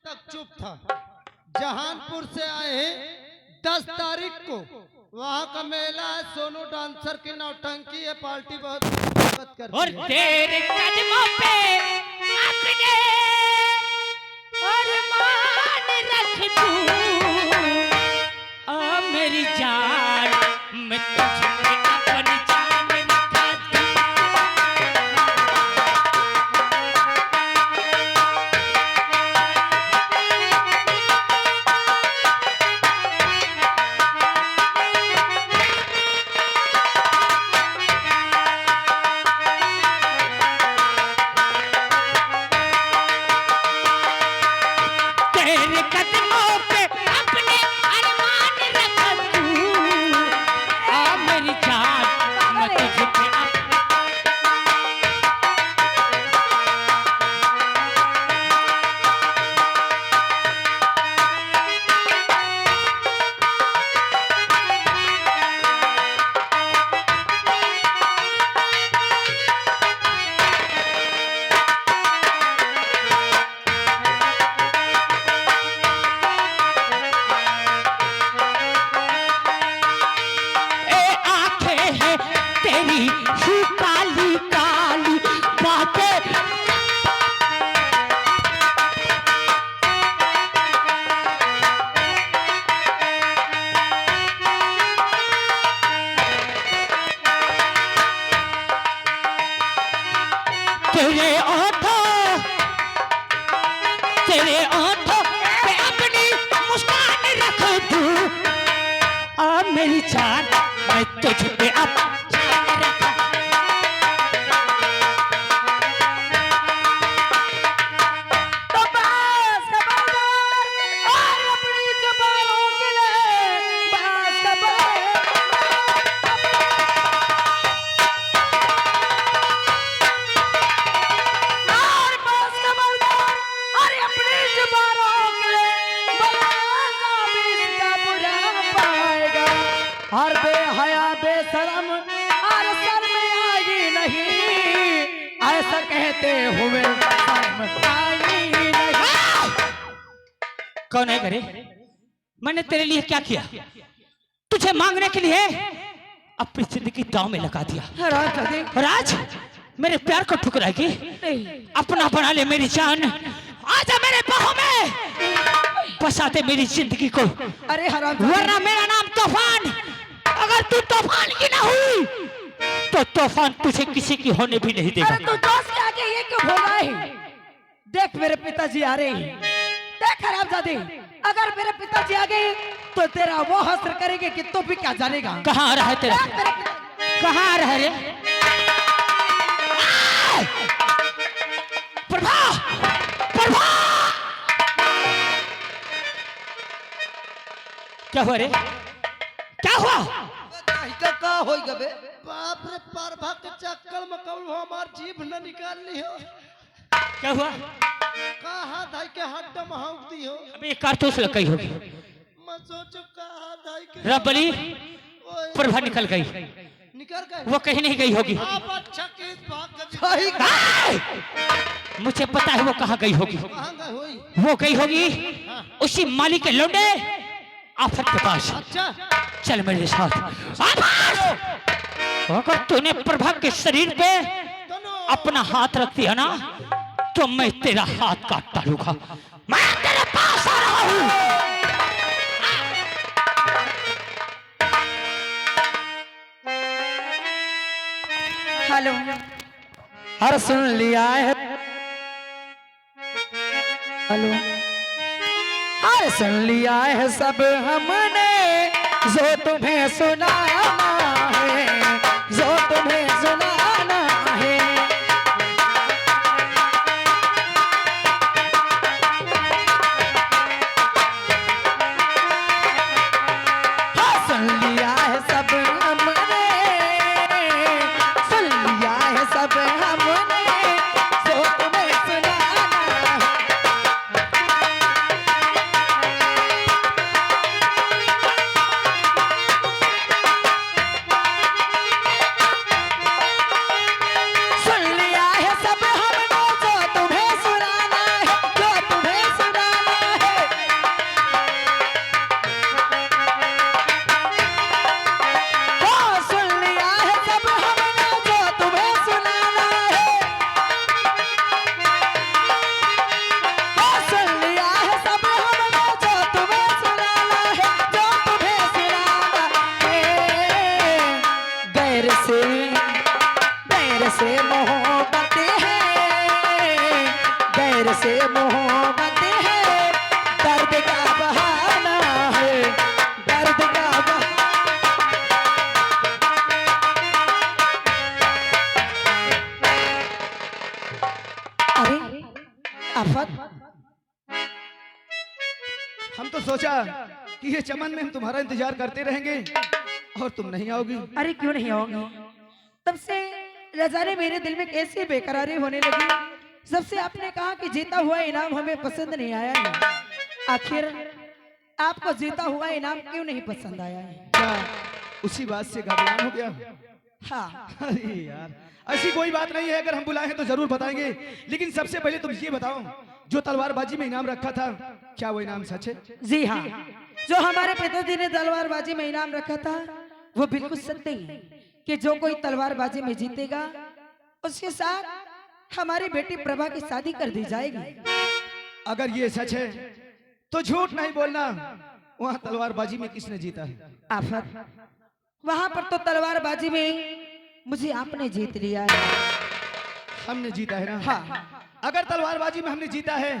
तक चुप था। जहानपुर से आए हैं 10 तारीख को, वहाँ का मेला है, सोनू डांसर की नौटंकी है, पार्टी बहुत स्वागत करती और है। तेरे कदमों पे अपने अरमान रख दूं, ओ मेरी जान मैं तुझे अपनी जान रखा दूं। तेरे कदमों पे अपने अरमान रख दूं, ओ मेरी जान मैं तुझे तेरी काली काली बातें तेरे ओठों पे अपनी मुस्कान रख दूं, आ मेरी जान मैं तुझ पे अब हर बेहया बेशरम और शर्म आई नहीं, ऐसा कहते हुए शर्म आई नहीं। कौन है घरे? मैंने तेरे लिए क्या किया? तुझे मांगने के लिए अपनी जिंदगी दांव में लगा दिया। राज मेरे प्यार को ठुकराएगी? अपना बना ले मेरी जान, आजा मेरे बाहों में, बसा दे मेरी जिंदगी को। अरे वरना मेरा नाम तूफान, अगर तू तूफान की ना हुई तो तूफान तुझे किसी की होने भी नहीं देगा। अरे तू दोस्त के आगे ये क्यों बोल रहा है? देख मेरे पिताजी आ रहे हैं, देख हरामजादे, अगर मेरे पिताजी आ गए तो तेरा वो हसर करेंगे कि तू भी क्या जानेगा। कहाँ आ रहा है तेरा? कहाँ आ रहा है रे? प्रभा, प्रभा, क्या हुआ रे? क्या हुआ? का होई गबे? बाप रे, परभा के चक्कर में कौन हमार जीभ न निकाल ली हो। क्या हुआ? कहा धाई के हड्डा महाउती हो। अबे कारतूस लग गई होगी। मैं सोचो कहा धाई के रबली प्रभा निकल गई। निकल गए? वो कहीं नहीं गई होगी। आप अच्छा केस भाग आय! मुझे पता है वो कहाँ गई होगी। कहाँ गए हुई? वो गई होगी उसी माली के लौंडे आफत के पास। अच्छा चल मेरे साथ। अगर तूने प्रभा के शरीर पे अपना हाथ रख दिया ना तो मैं तेरा हाथ काट डालूंगा। मैं तेरे पास आ रहा हूँ। हेलो, हर सुन लिया है। हेलो, हर सुन लिया है सब हमने, जो तुम्हें सुनाना है, जो तुम्हें सुनाना है। हाँ, सुन लिया है सब हमने, सुन लिया है सब हमने, जो तुम्हें सुनाना है। हम तो सोचा कि ये चमन में हम तुम्हारा इंतजार करते रहेंगे और तुम नहीं आओगी। अरे क्यों नहीं आओगी? तब से न जाने मेरे दिल में कैसी बेकरारी होने लगी। सबसे आपने कहा कि जीता हुआ इनाम हमें पसंद नहीं आया है। आखिर आपको जीता हुआ इनाम क्यों नहीं पसंद आया है? क्या उसी बात से घबरान हो गया? हाँ, अरे यार, ऐसी कोई बात नहीं है। अगर हम बुलाए तो जरूर बताएंगे, लेकिन सबसे पहले तुम ये बताओ, जो तलवारबाजी में इनाम रखा था, क्या वो इनाम सच है? जी हाँ, जो हमारे पिताजी ने तलवारबाजी में इनाम रखा था वो बिल्कुल सत्य है कि जो कोई तलवारबाजी में जीतेगा उसके साथ हमारी बेटी प्रभा की शादी कर दी जाएगी। अगर ये सच है तो झूठ नहीं बोलना। वहाँ तलवारबाजी में किसने जीता है? आफत, वहां पर तो तलवारबाजी में मुझे आपने जीत लिया है। हमने जीता है ना? हाँ। अगर तलवारबाजी में हमने जीता है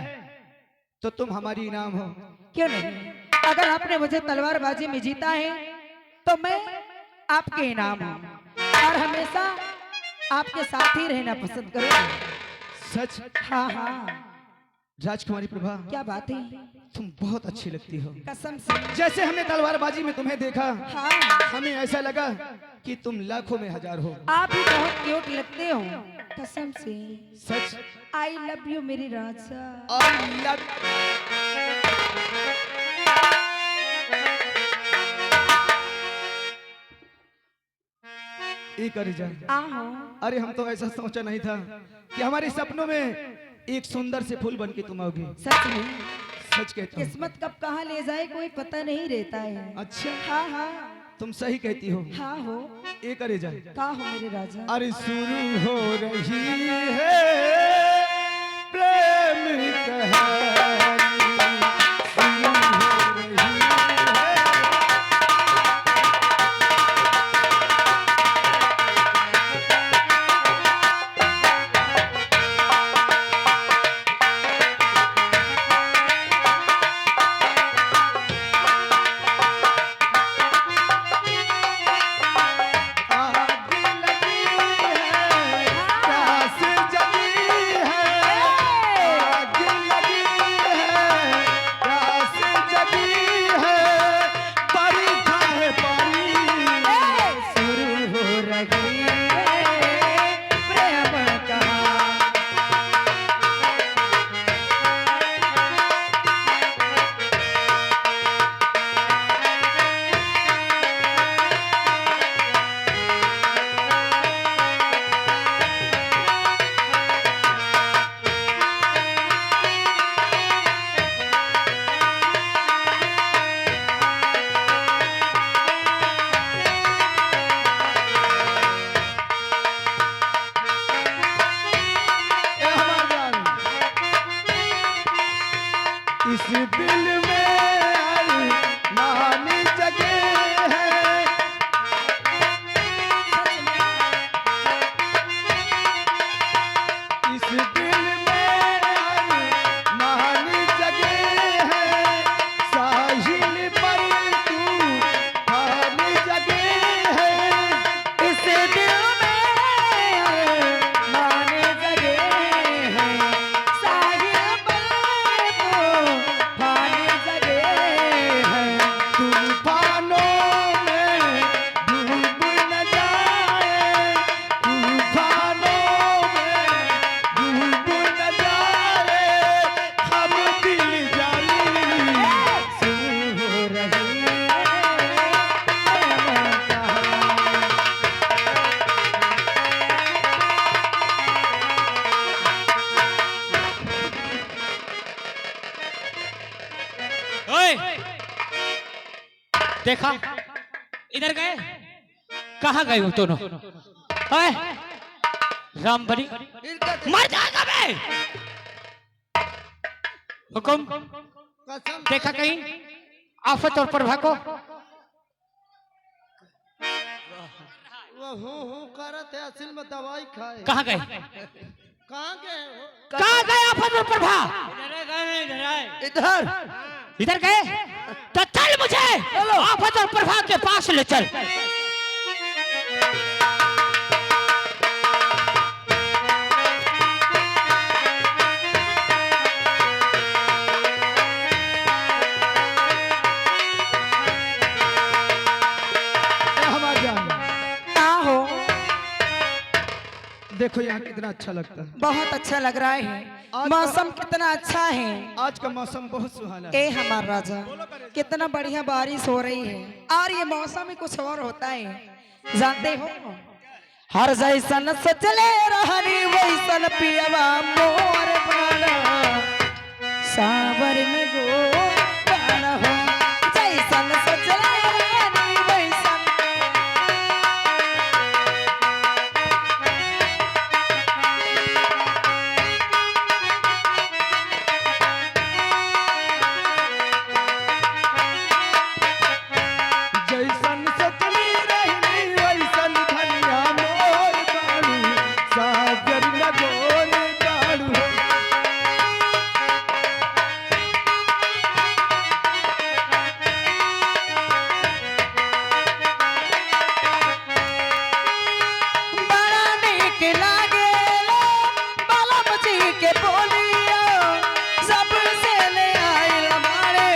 तो तुम हमारी इनाम हो। क्यों नहीं? अगर आपने मुझे तलवारबाजी में जीता है तो मैं आपके इनाम हूँ और हमेशा आपके साथ ही रहना पसंद करूँगी। सच? हाँ हाँ। राजकुमारी प्रभा, क्या बात है? तुम बहुत अच्छी लगती हो। कसम से। जैसे हमने तलवारबाजी में तुम्हें देखा, हाँ, हमें ऐसा लगा कि तुम लाखों में हजार हो। आप भी बहुत क्यूट लगते हो। कसम से। सच? आई लव यू मेरी राजा। I love एक अरिजा। आहो। अरे हम तो ऐसा सोचा नहीं था कि हमारे सपनों में एक सुंदर से फूल बन के तुम आओगी। सच में सच कहता हूँ। किस्मत कब कहाँ ले जाए कोई पता नहीं रहता है। अच्छा, हाँ हाँ तुम सही कहती हो। हाँ हो। एक अरिजा। का हो मेरे राजा? अरे शुरू हो रही है प्रेम कहानी, शुरू हो रही है। इस दिल में अरमान जगे हैं, इस दिल में अरमान जगे हैं, साहिल पर तूफान जगे हैं। इस दिल में अरमान जगे हैं, साहिल पर तूफान जगे हैं। तूफानों में डूब न जाए, तूफानों में डूब न जाए, हम दिल जानी शुरू हो रही है ओए, देखा इधर गए? कहाँ गए हो दोनों? ओए, रामबली मर जाएगा मैं। हुकुम, कसम देखा कहीं आफत और प्रभा को? वो हूँ करत है, असल में दवाई खाए। कहाँ गए? कहाँ गए हो? कहाँ गए आफत और प्रभा? इधर। इधर गए? तो चल मुझे आफत और प्रभा के पास ले चल। देखो यहाँ कितना अच्छा लगता है। बहुत अच्छा लग रहा है, आज मौसम कितना अच्छा है। आज का मौसम बहुत सुहाना है। ए हमारा राजा, कितना बढ़िया बारिश हो रही है और ये मौसम ही कुछ और होता है, जानते हो। हर जैसन सचले रहनी वैसन पियवा मोर बाना, सावर में गो बाना हो। जैसन सचले रहनी वैसन जैसन सचली रहनी वैसन धनिया मोर बाड़ू, सागर लगोल बाड़ू। बड़ा नीक लागेला बालम जी के बोलिया, सबसे ले आइल बाड़े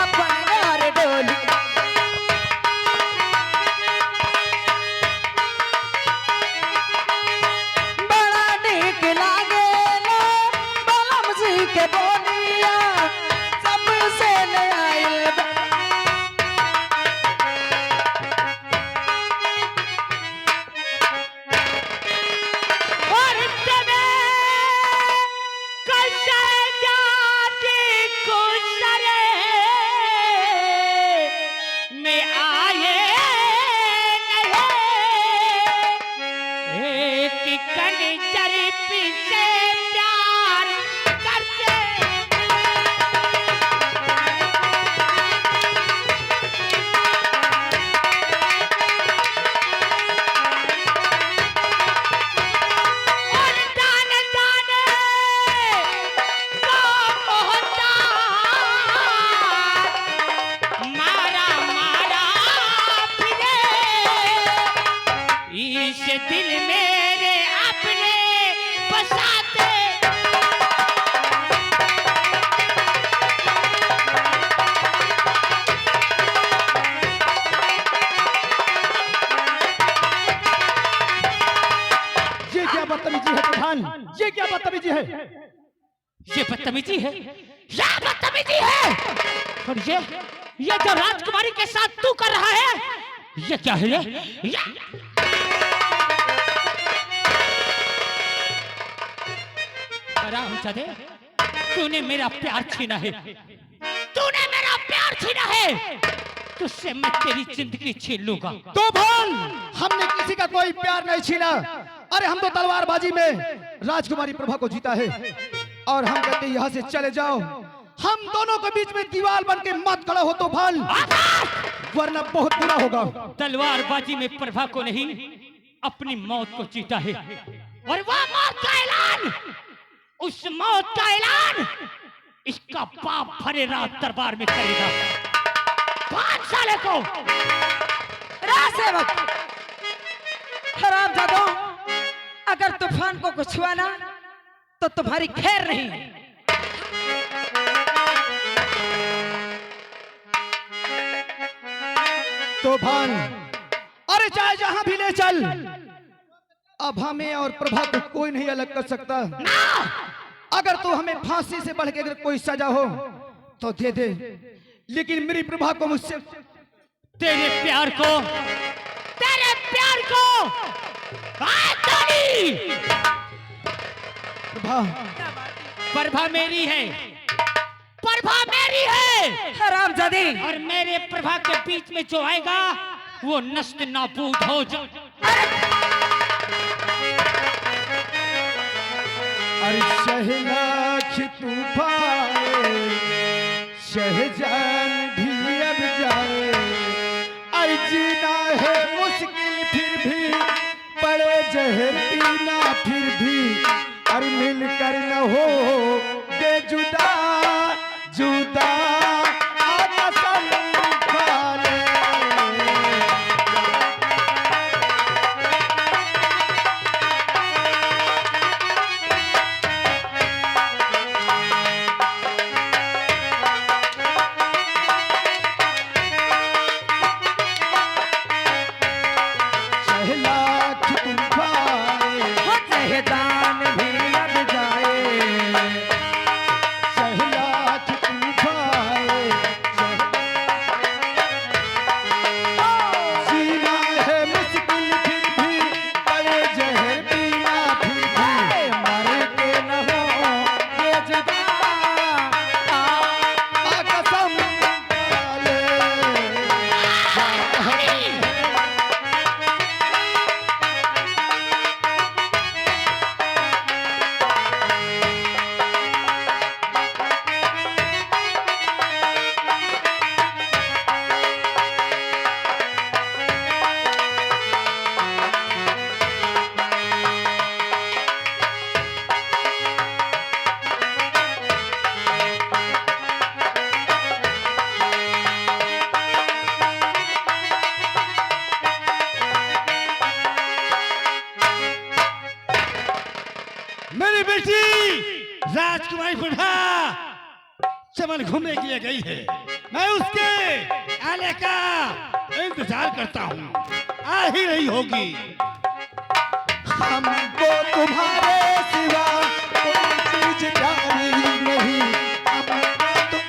अपन घर डोली। बड़ा नीक लागेला बालम जी के बोलिया, सबसे ले आइल और तबे कैसे जाती गुजरे में आए नहीं, एक कंजर पीछे प्यार करते और दाने दाने को मोहताज मारा मारा फिरे, इस दिल मेरे अपने बसाते। ये क्या बदतमीजी है प्रधान, ये क्या बदतमीजी है। ये बदतमीजी है, ये बदतमीजी है। और ये जो राजकुमारी के साथ तू कर रहा है, ये क्या है ये? हरामजादे, तूने मेरा प्यार छीना है, तूने मेरा प्यार छीना है, तुझसे मैं तेरी जिंदगी छीन लूंगा। तूफान, हमने किसी का कोई प्यार नहीं छीना। अरे हम तो तलवारबाजी में राजकुमारी प्रभा को जीता है और हम कहते हैं यहाँ से चले जाओ। हम दोनों के बीच में दीवार बन के मत खड़ा हो तूफान, वरना बहुत बुरा होगा। तलवारबाजी में प्रभा को नहीं, अपनी मौत को जीता है और वह मौत का ऐलान, उस मौत का ऐलान इसका बाप भरे रात दरबार में करेगा। 5 साल को रासेवक हरामजादो, अगर तूफान को कुछ हुआ ना तो तुम्हारी खैर नहीं। तूफान, अरे चाहे जहां भी ले चल, अब हमें और प्रभा को कोई नहीं अलग कर सकता। अगर तो हमें फांसी से बढ़ के अगर कोई सजा हो तो दे दे, लेकिन मेरी प्रभा को मुझसे, तेरे प्यार को, तेरे प्यार को प्रभा, प्रभा मेरी है, प्रभा मेरी है। हरामजादी, और मेरे प्रभा के बीच में जो आएगा वो नष्ट नाबूद हो जाए। अरे शहनाख तूफान, शहजान भी अब जाए। अरे जीना है मुश्किल फिर भी, पड़े जहर पीना फिर भी, और मिलकर न हो दे जुदा जुदा। कसम खा ले। राजकुमारी प्रभा चमन घूमने के लिए गई है। मैं उसके आने का इंतजार करता हूँ, आ ही रही होगी। हमको तुम्हारे सिवा कोई चीज प्यारी नहीं, हमको तुम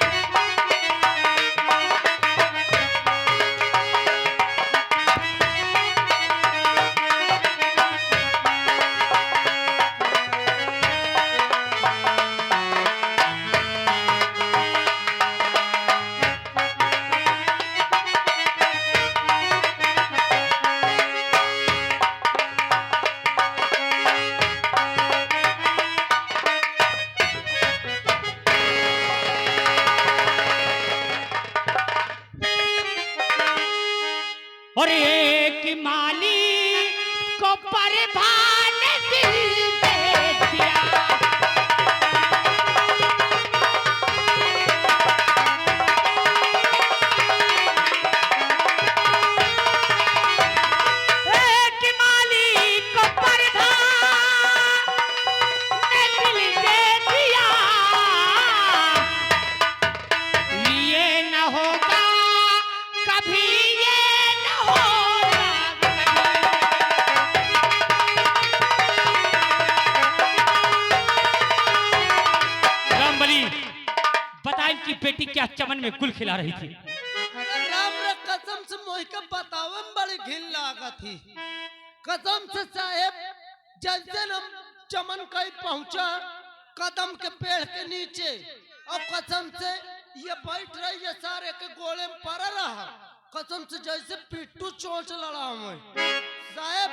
और एक माली को परवान दिल दे दिया। एक माली को परवान दिल दे दिया। ये न होगा कभी, ये न होगा रामबली, बता इनकी बेटी क्या चमन में गुल खिला रही थी। राम रे कसम से मोह के बतावे में बड़ी घिन लागत थी। कसम से साहेब, जैसे हम चमन कहीं पहुंचा कदम के पेड़ के नीचे, और कसम से ये बैठ रही है, सारे के गोले में पड़ रहा। कसम से जैसे पिट्टू चोंच लड़ा हुआ साहेब।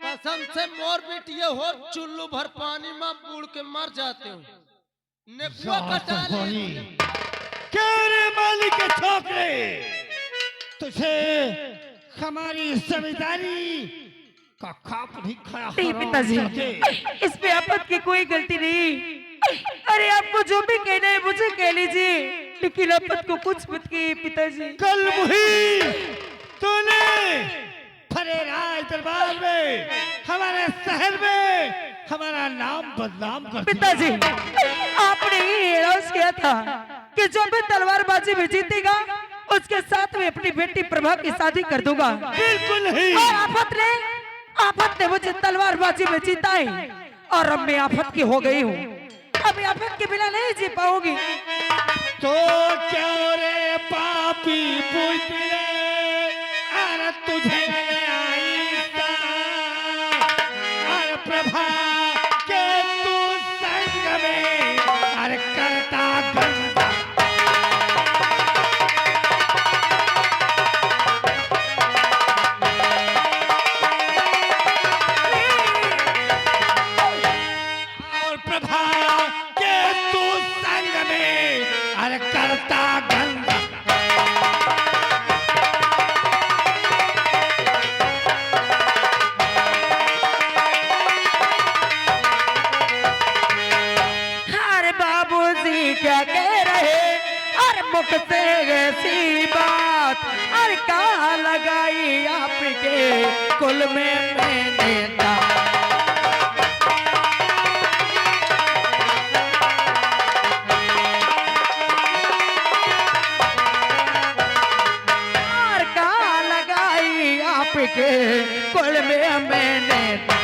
कसम से मोर बिटिया हो चुल्लू भर पानी में बूढ़ के मर जाते हो। नेकुआ कटा ले क्या रे मालिक के छोकरे, तुझे हमारी जमींदारी का खाप नहीं खाया। नहीं पिताजी, इस पे आपत की कोई गलती नहीं। अरे आपको जो भी कहना है मुझे कह लीजिए, लेकिन आपत को कुछ मत कहिए पिताजी। कल मुही तूने फरे राज दरबार में, हमारे शहर में हमारा नाम बदनाम कर दिया। पिताजी, आपने ही एलान किया था कि जो भी तलवारबाजी में जीतेगा उसके साथ में अपनी बेटी प्रभा की शादी कर दूंगा। बिल्कुल नहीं। और आफत ने मुझे तलवारबाजी में जीता है, और अब मैं आफत की हो गई हूँ। अब आफत के बिना नहीं जी पाऊंगी। तो क्या रे पापी पुतले, अरे तुझे आई था, अरे प्रभा के तू संग में, अरे करता गंदा। और प्रभा के तू संग में, अरे करता गंदा। अरे बाबूजी क्या कह रहे, अरे मुख से ऐसी बात, अरे कहाँ लगाई आपके कुल में मैंने दांत। और कहाँ लगाई आपके कुल में मैंने दांत।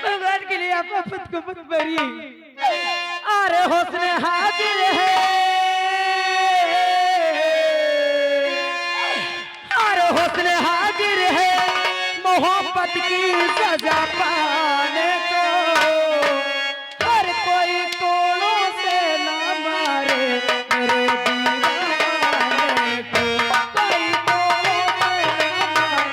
भगवान के लिए आप आफत को मत मारिए। अरे हुस्न हाजिर है, अरे हुस्न हाजिर है, मोहब्बत की सजा पाने को। हर कोई कोड़ों से ना मारे मेरे दीवाने को, कोई कोड़ों से ना मारे।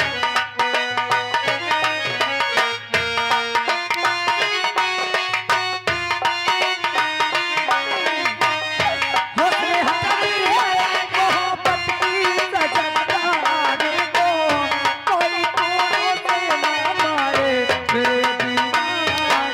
हुस्न हाजिर है, मोहब्बत की सजा पाने को। कोई कोड़ों से ना मारे मेरे दीवाने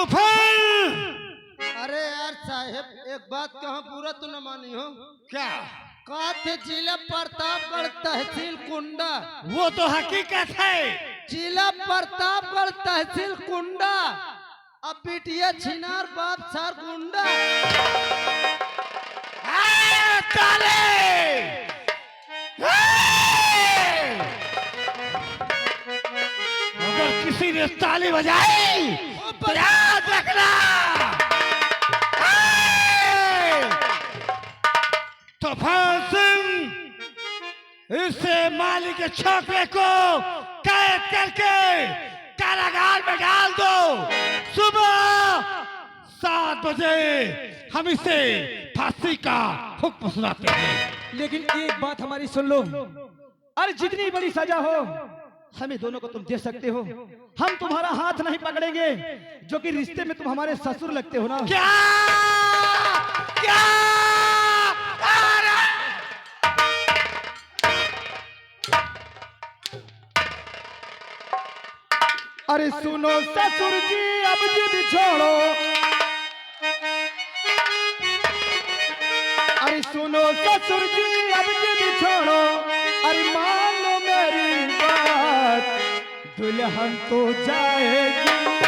तूफान। अरे यार साहेब एक बात कहा पूरा तो न मानी हो क्या? का थे जिला प्रतापगढ़ तहसील कुंडा। वो तो हकीकत है। जिला प्रतापगढ़ तहसील कुंडा अब बिटिया छिनार बाप सार गुंडा। ताले! अगर किसी ने ताली बजाई तो याद रखना। तूफान सिंह इससे मालिक के छोकरे को कैद करके कारागार में डाल दो। सुबह 7 बजे हम इसे फांसी का हुक्म सुनाते हैं। लेकिन एक बात हमारी सुन लो, अरे जितनी बड़ी सजा हो हमें दोनों को तुम दे सकते हो, हम तुम्हारा हाथ नहीं पकड़ेंगे, जो कि रिश्ते में तुम हमारे ससुर लगते हो ना। क्या क्या? अरे सुनो ससुर जी अब जिद छोड़ो, अरे सुनो ससुर जी अब जिद छोड़ो, अरे मान लो मेरी बात, दुल्हन तो जाएगी